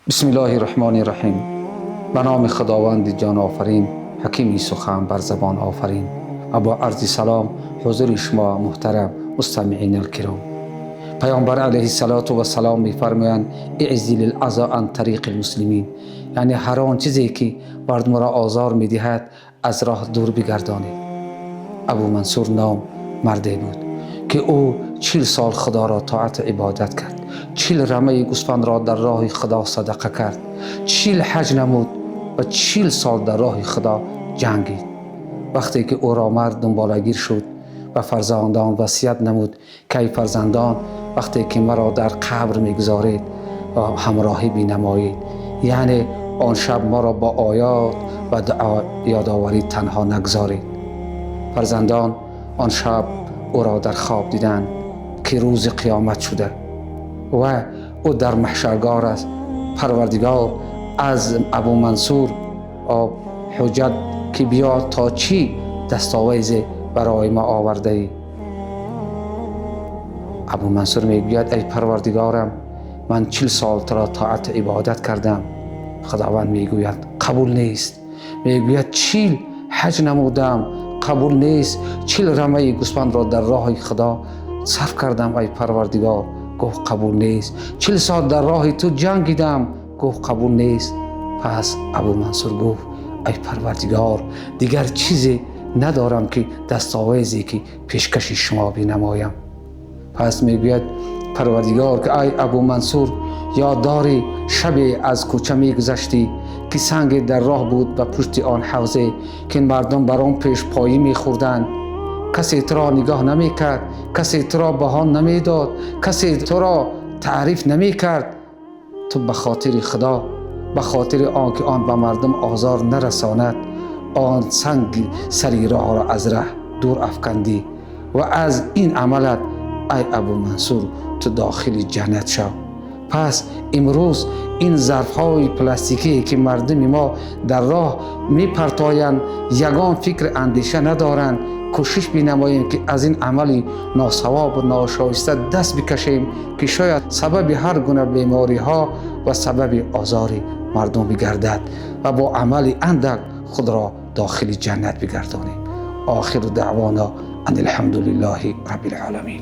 بسم الله الرحمن الرحیم. به نام خداوند جان آفرین، حکیمی سخن بر زبان آفرین. و با عرض سلام حضور شما محترم مستمعین الکرام. پیامبر علیه السلام می‌فرمایند اعزل للعزا عن طریق المسلمین، یعنی هر آن چیزی که مردم را آزار می‌دهد از راه دور بگردانید. ابو منصور نام مردی بود که او 40 سال خدا را طاعت عبادت کرد، 40 رمه گوسفند را در راه خدا صدقه کرد، 40 حج نمود و 40 سال در راه خدا جنگید. وقتی که او را مرد دنبالگیر شد و فرزندان وصیت نمود که ای فرزندان، وقتی که مرا در قبر میگذارید و همراهی بینمایید، یعنی آن شب مرا با آیات و دعا یادآوری تنها نگذارید. فرزندان آن شب او را در خواب دیدند که روز قیامت شده و او در محشرگاه است. پروردگار از ابو منصور حجت که بیا تا چی دستاویز برای ما آورده ای؟ ابو منصور میگوید ای پروردگارم، من 40 سال تو را طاعت عبادت کردم. خداوند میگوید قبول نیست. میگوید 40 حج نمودم، قبول نیست. 40 رمه گوسفند را در راه خدا صرف کردم ای پروردگار، گفت قبول نیست. 40 سال در راه تو جنگیدم، گفت قبول نیست. پس ابو منصور گفت ای پروردگار، دیگر چیزی ندارم که دستاویزی که پیشکش شما بینمایم. پس میگوید پروردگار که ای ابو منصور، یاد داری شبی از کوچه میگذشتی که سنگ در راه بود و پشت آن حوضه که مردم بر آن پیش پایی میخوردند. کسی تو را نگاه نمیکرد، کسی تو را بهان نمیداد، کسی تو را تعریف نمیکرد. تو به خاطر خدا، به خاطر آنکه آن به مردم آزار نرساند، آن سنگ سری راه را از ره دور افکندی و از این عملت ای ابو منصور تو داخل جنت شو. پس امروز این ظرف‌های پلاستیکی که مردم ما در راه میپرتایند، یگان فکر اندیشه ندارند. کوشش بینماییم که از این عمل ناصواب و ناشایسته دست بکشیم که شاید سبب هر گونه بیماری ها و سبب آزار مردم بگردد و با عمل اندک خود را داخل جنت بگردانیم. آخر دعوانا ان الحمد لله رب العالمین.